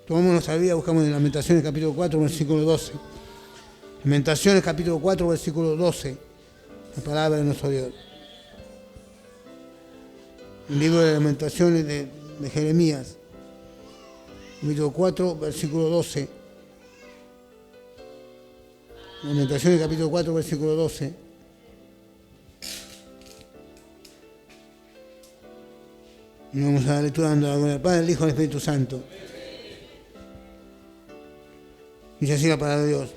Tomamos nuestra Biblia, buscamos en Lamentaciones capítulo 4, versículo 12. Lamentaciones capítulo 4, versículo 12. La palabra de nuestro Dios. El libro de Lamentaciones de Jeremías, capítulo 4, versículo 12. Lamentaciones capítulo 4, versículo 12. Y vamos a la lectura dando la gloria al Padre, al Hijo y al Espíritu Santo. Dice así la palabra de Dios,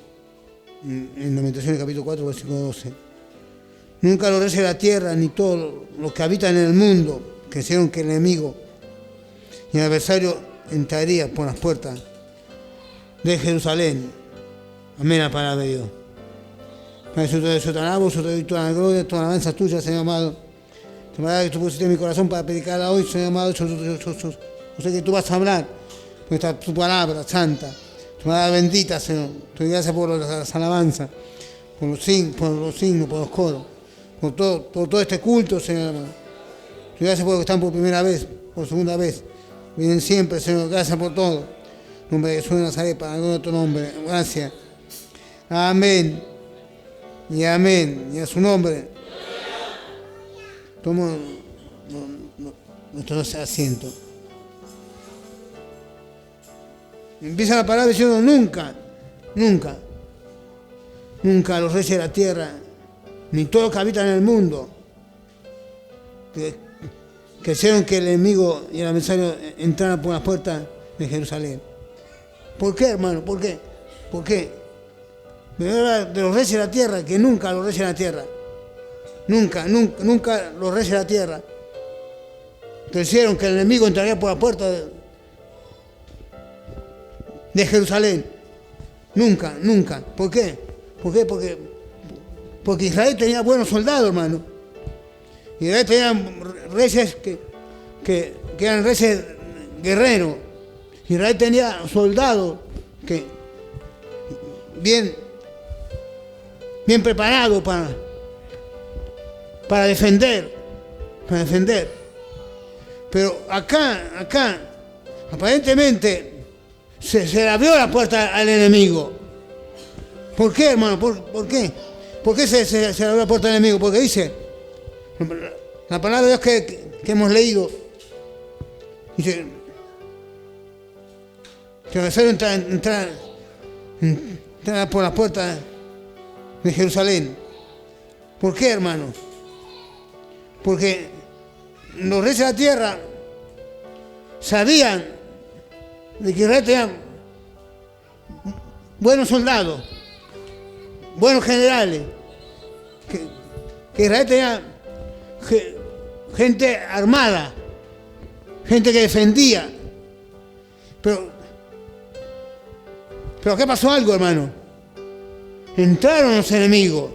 en Lamentaciones capítulo 4, versículo 12. Nunca los reyes de la tierra, ni todos los que habitan en el mundo, creyeron que el enemigo y el adversario entraría por las puertas de Jerusalén. Amén, la palabra de Dios. Padre, yo te alabo, yo te doy toda la gloria, toda la alabanza tuya, Señor amado. De manera que tú pusiste en mi corazón para predicarla hoy, Señor amado. Yo sé que tú vas a hablar, porque está tu palabra santa. Tu palabra bendita, Señor. Te doy gracias por las alabanzas, por los signos, por los coros, por todo este culto, Señor amado. Te doy gracias por los que están por primera vez, por segunda vez. Vienen siempre, Señor. Gracias por todo. En nombre de Jesús de Nazaret, para la gloria de tu nombre. Gracias. Amén. Y amén. Y a su nombre. Tomo nuestros asientos. Empieza la palabra diciendo nunca los reyes de la tierra, ni todos los que habitan en el mundo, que creyeron que el enemigo y el adversario entraran por las puertas de Jerusalén. ¿Por qué, hermano? ¿Por qué? ¿Por qué? Me habla de los reyes de la tierra, que nunca los reyes de la tierra, nunca los reyes de la tierra creyeron que el enemigo entraría por la puerta de Jerusalén. Nunca. ¿Por qué? Porque Israel tenía buenos soldados, hermano. Israel tenía reyes que eran reyes guerreros. Israel tenía soldados que bien preparados para defender. Pero acá, aparentemente, se le abrió la puerta al enemigo. ¿Por qué, hermano? ¿Por qué? ¿Por qué se le abrió la puerta al enemigo? Porque dice, la palabra de Dios que hemos leído, dice que el adversario entrar por la puerta de Jerusalén. ¿Por qué, hermano? Porque los reyes de la tierra sabían de que Israel tenía buenos soldados, buenos generales, que Israel tenía gente armada, gente que defendía. Pero ¿qué pasó algo, hermano? Entraron los enemigos.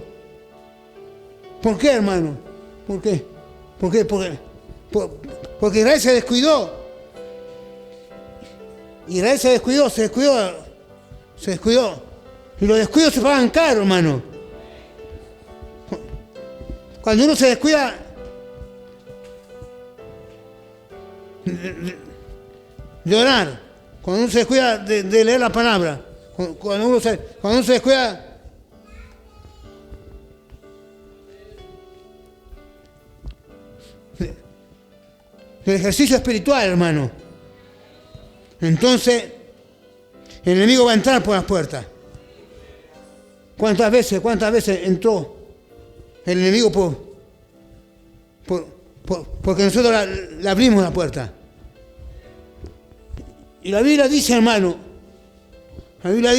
¿Por qué, hermano? ¿Por qué? Porque Israel se descuidó. Israel se descuidó. Y los descuidos se pagan caro, hermano. Cuando uno se descuida de orar, cuando uno se descuida de leer la palabra, cuando uno se descuida del ejercicio espiritual, hermano, entonces el enemigo va a entrar por las puertas. ¿Cuántas veces entró el enemigo porque nosotros le abrimos la puerta? Y la Biblia dice, hermano, que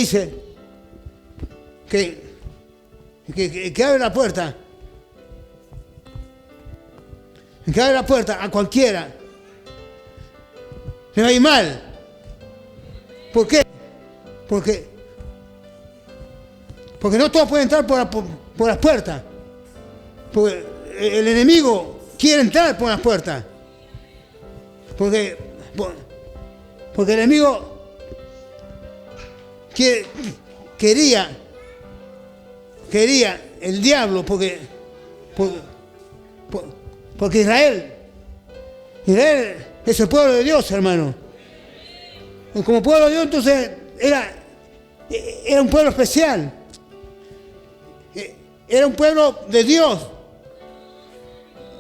abre la puerta. Que abre la puerta a cualquiera le va a ir mal. ¿Por qué? Porque no todos pueden entrar por las puertas. Porque el enemigo quiere entrar por las puertas. Porque el enemigo quería el diablo, porque Israel es el pueblo de Dios, hermano. Como pueblo de Dios, entonces era un pueblo especial. Era un pueblo de Dios,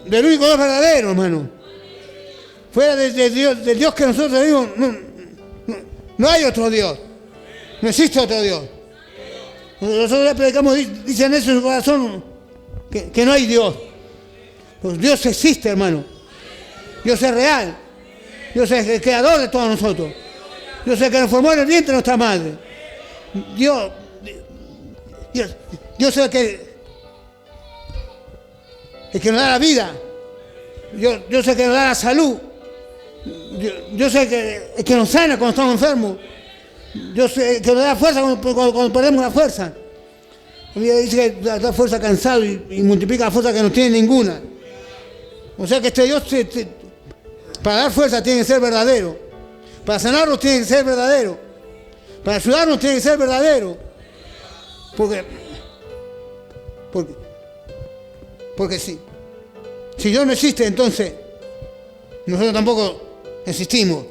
del único Dios verdadero, hermano. Fuera del Dios que nosotros vivimos, no hay otro Dios. No existe otro Dios. Nosotros ya predicamos, dicen eso en su corazón, que no hay Dios. Pues Dios existe, hermano. Dios es real. Dios es el creador de todos nosotros. Dios es el que nos formó en el vientre de nuestra madre. Dios es el que nos da la vida. Dios es el que nos da la salud. Dios es el que nos sana cuando estamos enfermos. Dios es el que nos da fuerza cuando perdemos la fuerza. Dice que da fuerza cansado y multiplica la fuerza que no tiene ninguna. O sea que este Dios, para dar fuerza, tiene que ser verdadero. Para sanarnos tiene que ser verdadero. Para ayudarnos tiene que ser verdadero. Porque si Dios no existe, entonces nosotros tampoco existimos.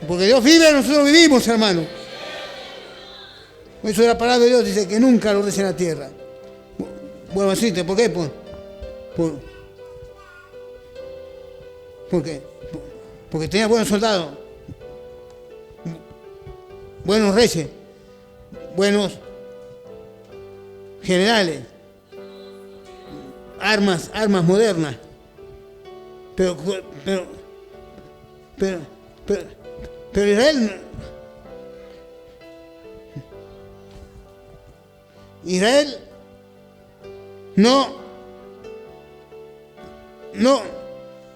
Porque Dios vive, nosotros vivimos, hermano. Eso es la palabra de Dios, dice que nunca lo en la tierra. Bueno, así, ¿por qué? Porque tenía buenos soldados, buenos reyes, buenos generales, armas modernas. Pero Israel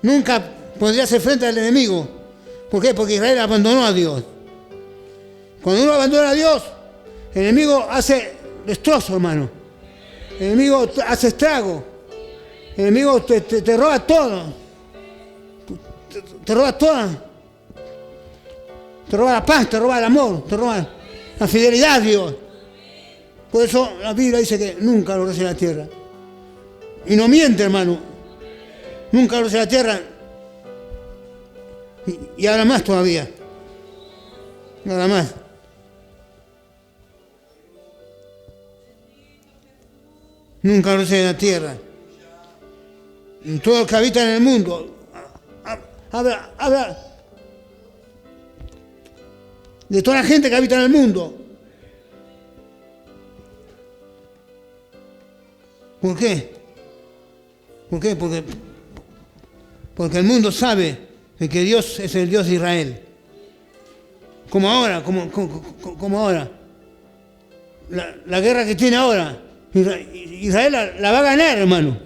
nunca podría hacer frente al enemigo. ¿Por qué? Porque Israel abandonó a Dios. Cuando uno abandona a Dios, el enemigo hace destrozo, hermano. El enemigo hace estrago. El enemigo te roba todo. Te roba todo. Te roba la paz, te roba el amor, te roba la fidelidad a Dios. Por eso la Biblia dice que nunca lo en la tierra. Y no miente, hermano. Nunca lo en la tierra. Y ahora más todavía. Nada más. Nunca lo en la tierra. Y todo lo que habita en el mundo. Habla de toda la gente que habita en el mundo. ¿Por qué? Porque el mundo sabe de que Dios es el Dios de Israel. Como ahora. La guerra que tiene ahora. Israel la va a ganar, hermano.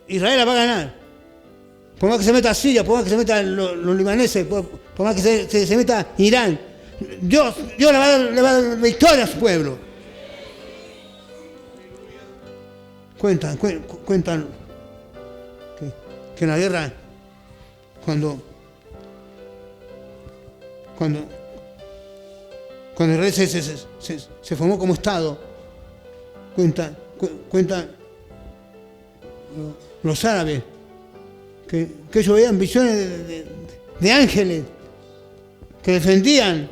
Israel la va a ganar. Por más que se meta Siria, por más que se metan los libaneses, por más que se meta Irán, Dios le va a dar victoria a su pueblo. Cuentan que en la guerra, cuando Israel se formó como Estado, cuentan los árabes que ellos veían visiones de ángeles que defendían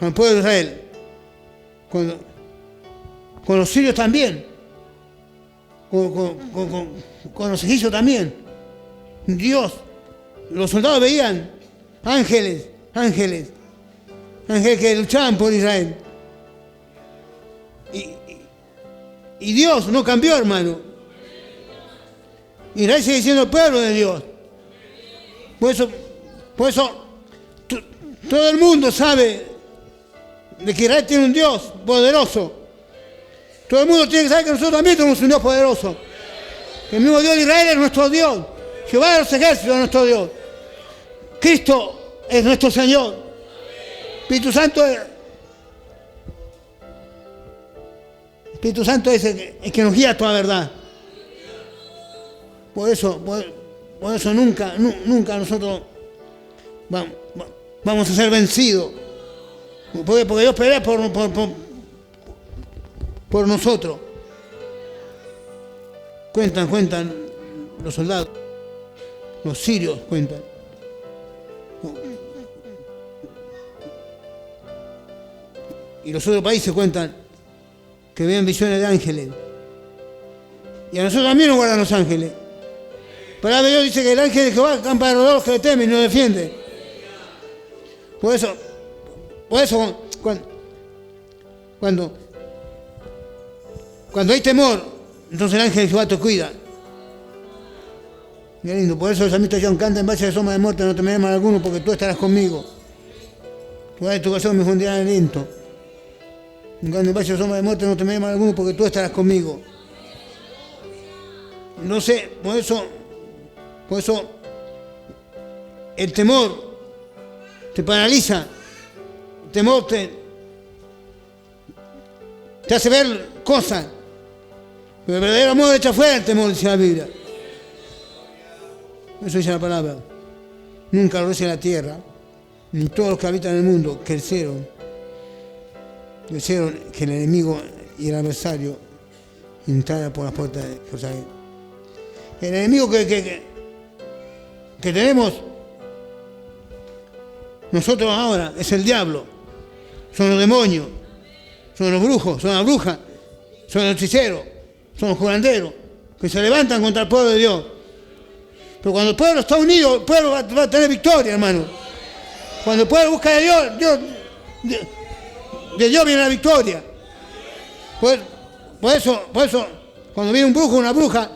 al pueblo de Israel. Con los sirios también, con los egipcios también. Dios, los soldados veían ángeles que luchaban por Israel. Y Dios no cambió, hermano. Israel sigue siendo el pueblo de Dios. Por eso todo el mundo sabe de que Israel tiene un Dios poderoso. Todo el mundo tiene que saber que nosotros también tenemos un Dios poderoso. El mismo Dios de Israel es nuestro Dios. Jehová de los ejércitos es nuestro Dios. Cristo es nuestro Señor. Espíritu Santo es el que nos guía a toda verdad. Por eso nunca nosotros vamos a ser vencidos. Porque Dios pelea por nosotros. Cuentan los soldados, los sirios cuentan. y los otros países cuentan que ven visiones de ángeles. Y a nosotros también nos guardan los ángeles. La palabra de Dios dice que el ángel de Jehová acampa alrededor de los que le temen y nos defiende. Por eso cuando hay temor, entonces el ángel de Jehová te cuida. Qué lindo, por eso el salmista John canta: en valle de sombra de muerte no temeré mal alguno, porque tú estarás conmigo. Tu corazón me fundirá en aliento. En valle de sombra de muerte no temeré mal alguno, porque tú estarás conmigo. No sé, por eso el temor te paraliza, el temor te hace ver cosas, pero el verdadero amor echa fuera el temor, dice la Biblia. Eso dice la palabra. Nunca los reyes de la tierra, ni todos los que habitan en el mundo, crecieron que el enemigo y el adversario entraran por las puertas de Jerusalén. El enemigo que tenemos nosotros ahora es el diablo, son los demonios, son los brujos, son las brujas, son los hechiceros, son los curanderos, que se levantan contra el pueblo de Dios. Pero cuando el pueblo está unido, el pueblo va a tener victoria, hermano. Cuando el pueblo busca de Dios, de Dios viene la victoria. Por eso, cuando viene un brujo o una bruja,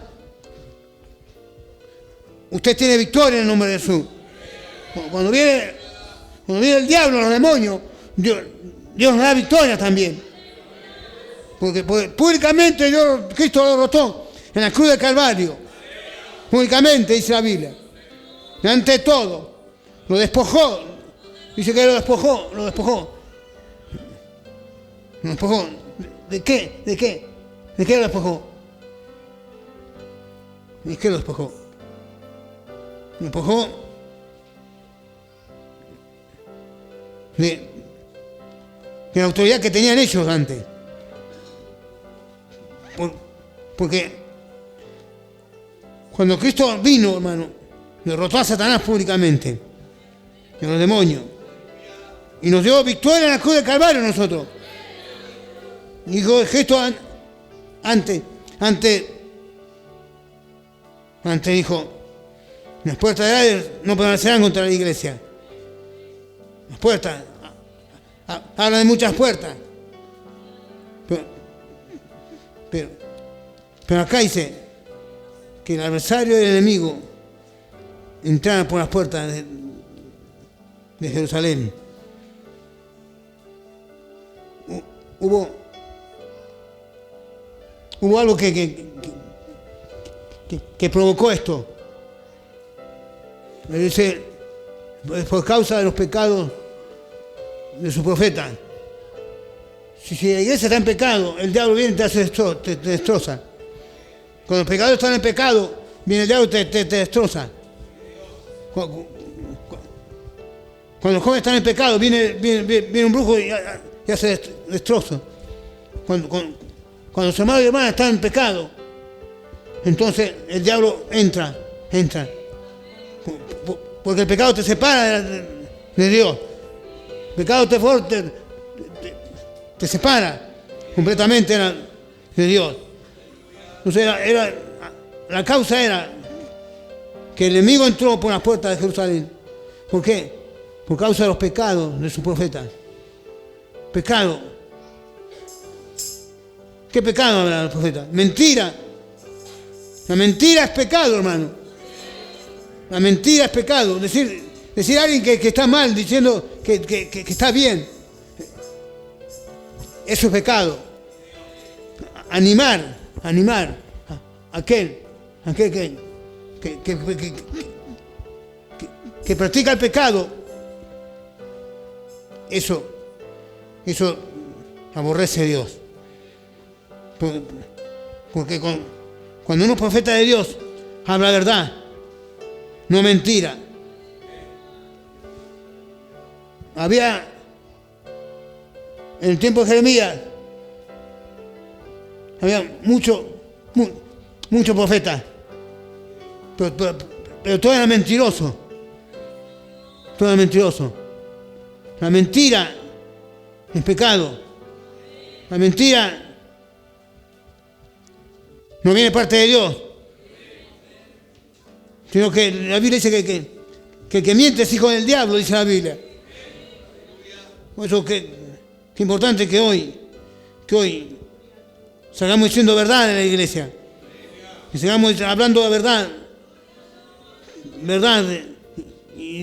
usted tiene victoria en el nombre de Jesús. Cuando viene el diablo, los demonios, Dios nos da victoria también. Porque públicamente Cristo lo derrotó en la cruz del Calvario. Públicamente, dice la Biblia. Y ante todo, lo despojó. Dice que lo despojó. ¿Lo despojó? ¿De qué? ¿De qué lo despojó? ¿De qué lo despojó? Lo despojó de la autoridad que tenían ellos antes. Porque cuando Cristo vino, hermano, derrotó a Satanás públicamente y a los demonios, y nos dio victoria en la cruz del Calvario a nosotros. Dijo Cristo antes dijo: las puertas de Hades no prevalecerán contra la iglesia. Las puertas, habla de muchas puertas, pero acá dice que el adversario y el enemigo entraran por las puertas de Jerusalén. Hubo algo que provocó esto. Dice: por causa de los pecados de su profeta. Si la iglesia está en pecado, el diablo viene y te destroza. Cuando los pecadores están en pecado, viene el diablo y te destroza. Cuando los jóvenes están en pecado, viene un brujo y hace destrozo. Cuando los hermanos y hermanas están en pecado, entonces el diablo entra. Porque el pecado te separa de Dios. El pecado te separa completamente de Dios. Entonces la causa era que el enemigo entró por las puertas de Jerusalén. ¿Por qué? Por causa de los pecados de sus profetas. Pecado. ¿Qué pecado habla el profeta? Mentira. La mentira es pecado, hermano. La mentira es pecado. Decir a alguien que está mal diciendo que está bien, eso es pecado. Animar a aquel que practica el pecado, eso aborrece a Dios. Porque cuando uno es profeta de Dios, habla verdad, no mentira. Había en el tiempo de Jeremías, había muchos profetas, pero todo era mentiroso. Todo era mentiroso. La mentira es pecado. La mentira no viene de parte de Dios, sino que la Biblia dice que el que miente es hijo del diablo, dice la Biblia. Por eso que es importante que hoy salgamos diciendo verdad en la iglesia, que sigamos hablando de verdad, y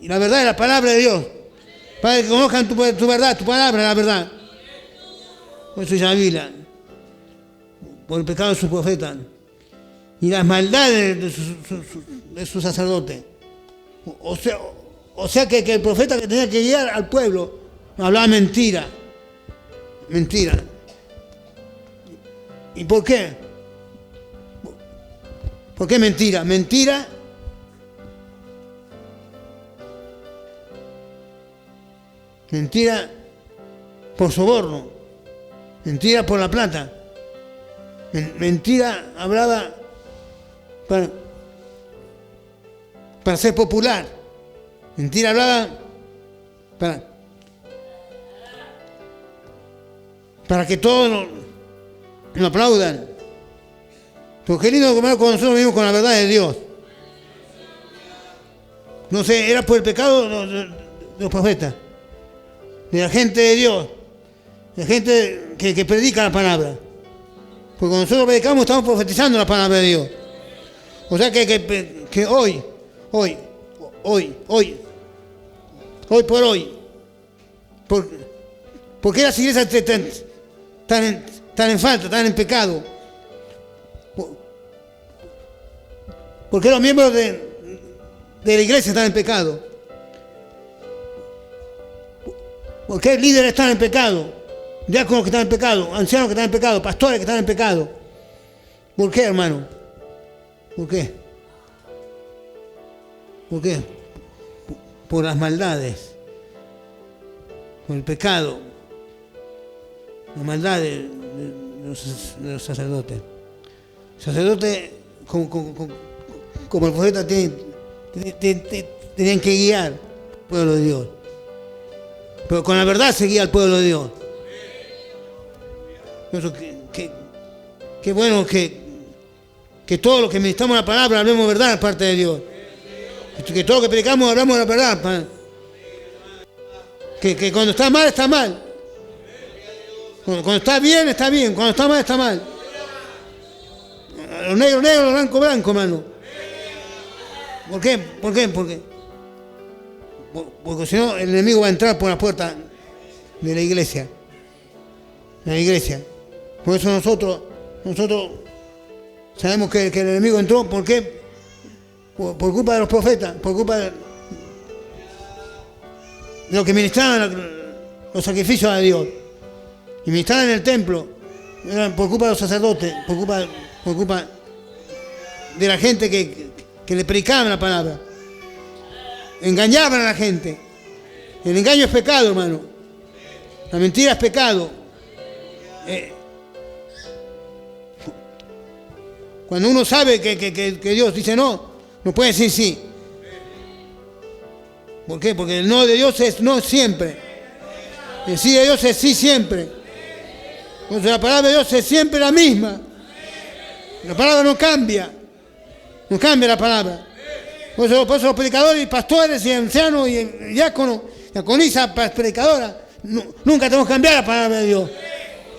la verdad es la palabra de Dios. Para que conozcan tu verdad, tu palabra es la verdad. Por eso dice la Biblia, por el pecado de sus profetas y las maldades de sus sacerdotes. O sea que el profeta que tenía que guiar al pueblo hablaba mentira. Mentira. ¿Y por qué? ¿Por qué mentira? Mentira por soborno, mentira por la plata, mentira hablaba para ser popular, mentira hablaba para que todos lo aplaudan. Pero qué lindo comer cuando nosotros vivimos con la verdad de Dios. No sé, era por el pecado de los profetas, de la gente de Dios, de la gente que predica la palabra. Porque cuando nosotros predicamos estamos profetizando la palabra de Dios. O sea que hoy por hoy, ¿por qué las iglesias están en falta, están en pecado? ¿Por qué los miembros de la iglesia están en pecado? ¿Por qué líderes están en pecado? Diáconos que están en pecado, ancianos que están en pecado, pastores que están en pecado. ¿Por qué, hermano? ¿Por qué? ¿Por qué? Por las maldades, por el pecado, la maldad de los sacerdotes. Sacerdotes como el profeta tenían que guiar al pueblo de Dios. Pero con la verdad se guía al pueblo de Dios. Por eso que bueno que todos los que ministramos la palabra hablemos verdad de parte de Dios. Que todos los que predicamos hablamos de la verdad. Que cuando está mal, está mal. Cuando está bien, está bien. Cuando está mal, está mal. Los negros, negros, los blancos, blancos, hermano. ¿Por qué? Porque si no, el enemigo va a entrar por la puerta de la iglesia. Por eso nosotros sabemos que el enemigo entró. ¿Por qué? Por culpa de los profetas, por culpa de los que ministraban los sacrificios a Dios. Y ministraban en el templo. Eran por culpa de los sacerdotes, por culpa de la gente que le predicaban la palabra. Engañaban a la gente. El engaño es pecado, hermano. La mentira es pecado. Cuando uno sabe que Dios dice no puede decir sí. ¿Por qué? Porque el no de Dios es no siempre. El sí de Dios es sí siempre. Entonces la palabra de Dios es siempre la misma. La palabra no cambia. No cambia la palabra. Por eso los predicadores y pastores y ancianos y diáconos, diaconisas, predicadoras, nunca tenemos que cambiar la palabra de Dios.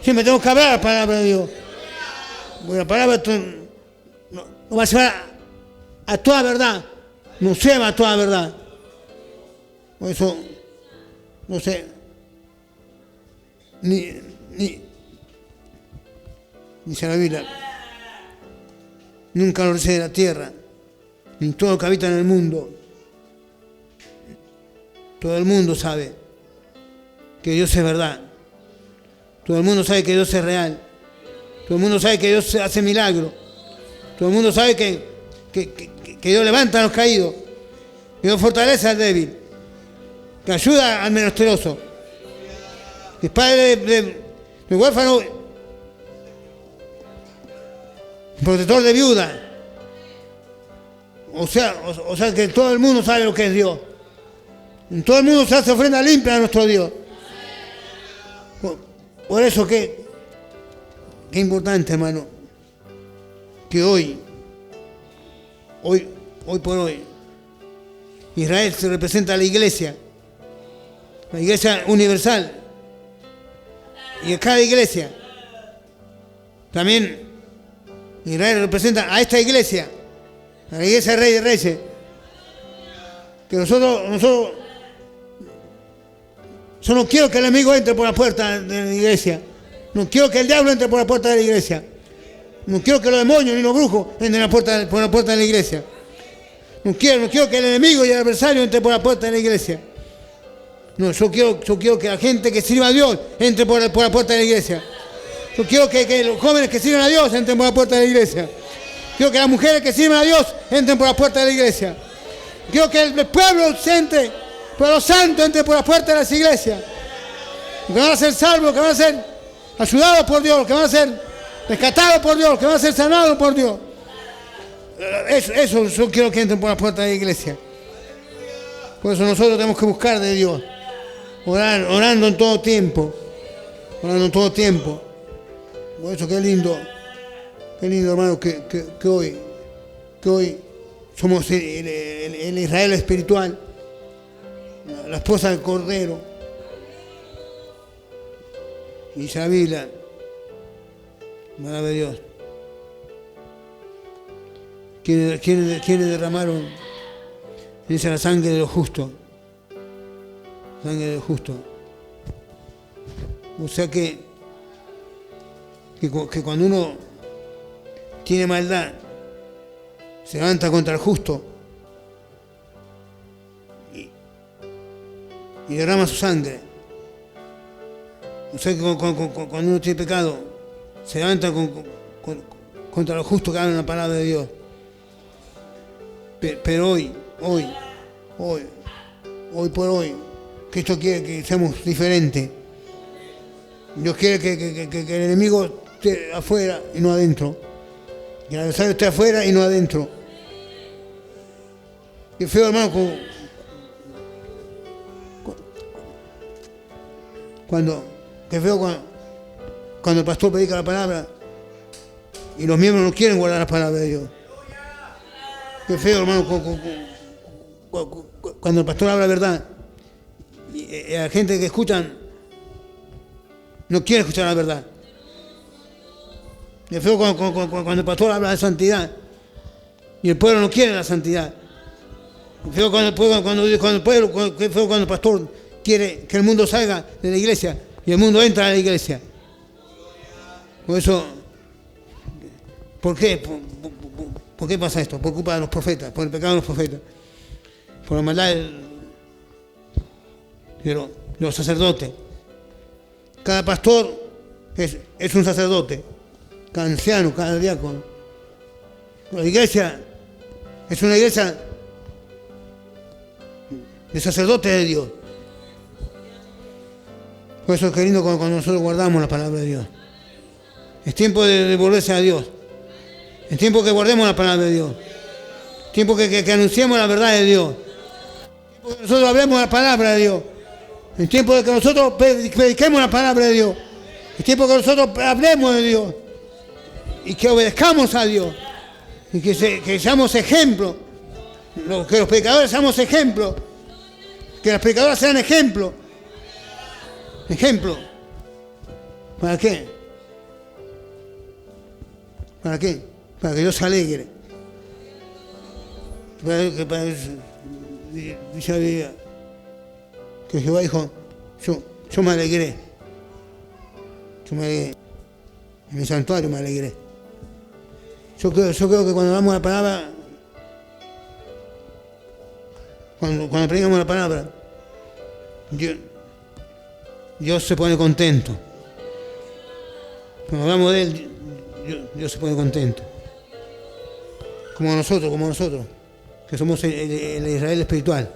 Siempre tenemos que hablar la palabra de Dios. Porque la palabra no va a llevar a toda verdad. Nos lleva a toda verdad. Por eso, no sé, dice la Biblia, nunca los reyes de la tierra, ni todo lo que habita en el mundo. Todo el mundo sabe que Dios es verdad. Todo el mundo sabe que Dios es real. Todo el mundo sabe que Dios hace milagros. Todo el mundo sabe que Dios levanta a los caídos. Que Dios fortalece al débil. Que ayuda al menesteroso. Que es padre de huérfano. Protector de viuda. O sea que todo el mundo sabe lo que es Dios. En todo el mundo se hace ofrenda limpia a nuestro Dios. Por eso que importante, hermano, que hoy por hoy, Israel se representa a la iglesia universal, y en cada iglesia también Israel representa a esta iglesia, a la iglesia del Rey de Reyes, que nosotros yo no quiero que el enemigo entre por la puerta de la iglesia, no quiero que el diablo entre por la puerta de la iglesia, no quiero que los demonios ni los brujos entren por la puerta de la iglesia, no quiero que el enemigo y el adversario entren por la puerta de la iglesia. No, yo quiero que la gente que sirva a Dios entre por la puerta de la iglesia. Yo quiero que los jóvenes que sirven a Dios entren por la puerta de la iglesia. Quiero que las mujeres que sirven a Dios entren por la puerta de la iglesia. Quiero que el pueblo entre, pero los santos entren por la puerta de las iglesias. Que van a ser salvos, que van a ser ayudados por Dios, que van a ser rescatados por Dios, que van a ser sanados por Dios. Eso yo quiero que entren por la puerta de la iglesia. Por eso nosotros tenemos que buscar de Dios. Orando en todo tiempo. Orando en todo tiempo. Por eso qué lindo hermano, que hoy somos el Israel espiritual, la esposa del Cordero. Y dice la Biblia, maravilla de Dios, ¿quiénes derramaron? Dice la sangre de los justos. Sangre de los justos. O sea que cuando uno tiene maldad, se levanta contra el justo y derrama su sangre. O sea que cuando uno tiene pecado, se levanta contra los justos que hablan la palabra de Dios. Pero hoy por hoy, Cristo quiere que seamos diferentes. Dios quiere que el enemigo esté afuera y no adentro. Que el adversario esté afuera y no adentro. Qué feo, hermano, cuando el pastor predica la palabra y los miembros no quieren guardar la palabra de Dios. Qué feo, hermano, cuando el pastor habla la verdad y la gente que escuchan no quiere escuchar la verdad. Qué feo cuando el pastor habla de santidad y el pueblo no quiere la santidad. Qué feo cuando el pastor quiere que el mundo salga de la iglesia y el mundo entra a la iglesia. Por eso, ¿por qué? ¿Por qué pasa esto? Por culpa de los profetas, por el pecado de los profetas, por la maldad de los sacerdotes. Cada pastor es un sacerdote, cada anciano, cada diácono. La iglesia es una iglesia de sacerdotes de Dios. Por eso es que lindo cuando nosotros guardamos la palabra de Dios. Es tiempo de volverse a Dios. Es tiempo que guardemos la palabra de Dios. Es tiempo que anunciemos la verdad de Dios. Es tiempo que nosotros hablemos la palabra de Dios. Es tiempo de que nosotros prediquemos la palabra de Dios. Es tiempo que nosotros hablemos de Dios. Y que obedezcamos a Dios. Y que seamos ejemplo. Que los predicadores seamos ejemplo. Que las predicadoras sean ejemplo. Ejemplo. ¿Para qué? ¿Para qué? Para que Dios se alegre. Dice la Biblia que Jehová dijo, yo me alegré. Yo me alegré. En mi santuario me alegré. Yo creo que cuando hablamos la palabra, cuando predicamos la palabra, Dios se pone contento. Cuando hablamos de Él, Dios se pone contento. Como nosotros, que somos el Israel espiritual.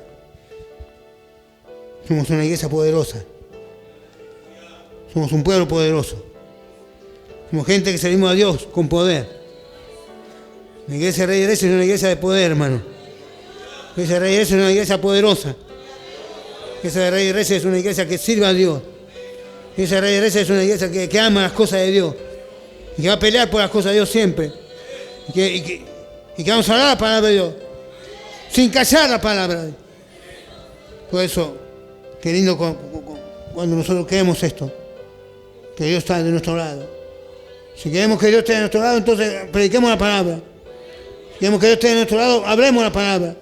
Somos una iglesia poderosa. Somos un pueblo poderoso. Somos gente que servimos a Dios con poder. La iglesia Rey de Reyes es una iglesia de poder, hermano. La iglesia Rey de Reyes es una iglesia poderosa. La iglesia de Rey de Reyes es una iglesia que sirve a Dios. Esa iglesia es una iglesia que ama las cosas de Dios. Y que va a pelear por las cosas de Dios siempre. Y que vamos a hablar la palabra de Dios. Sin callar la palabra. Por eso, qué lindo cuando nosotros creemos esto. Que Dios está de nuestro lado. Si queremos que Dios esté de nuestro lado, entonces prediquemos la palabra. Si queremos que Dios esté de nuestro lado, hablemos la palabra.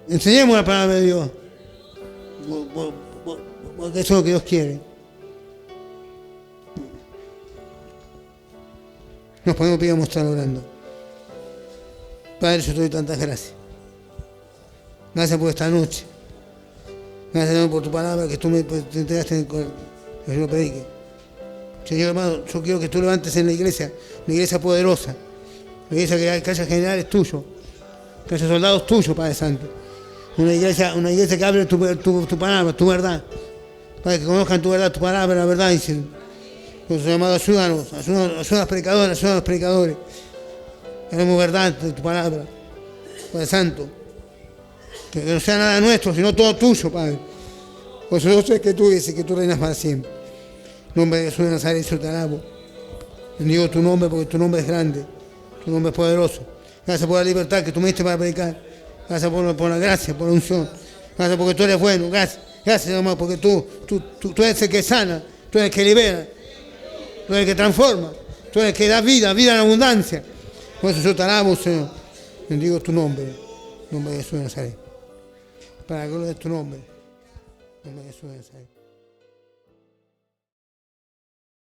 Enseñemos la palabra de Dios. Porque eso es lo que Dios quiere. Nos podemos pedir a mostrar orando. Padre, yo te doy tantas gracias. Gracias por esta noche. Gracias, Señor, por tu palabra que tú me te entregaste en que yo lo predique. Señor hermano, yo quiero que tú levantes en la iglesia, una iglesia poderosa, una iglesia que haya generales tuyos, que haya soldados tuyos, Padre Santo. Una iglesia que hable tu palabra, tu verdad. Para que conozcan tu verdad, tu palabra, la verdad. Dicen, pues, amado, ayúdanos, ayuda a los predicadores. Queremos verdad de tu palabra, Padre Santo. Que no sea nada nuestro, sino todo tuyo, Padre. Pues yo sé que tú dices que tú reinas para siempre. En nombre de Jesús de Nazaret, yo te alabo. Bendigo tu nombre porque tu nombre es grande, tu nombre es poderoso. Gracias por la libertad que tú me diste para predicar. Gracias por la gracia, por la unción. Gracias porque tú eres bueno. Gracias, hermano, porque tú eres el que sana, tú eres el que libera, tú eres el que transforma, tú eres el que da vida en abundancia. Por eso yo te alabo, Señor. Bendigo tu nombre, en nombre de Jesús de Nazaret. Para la gloria de tu nombre, en nombre de Jesús de Nazaret.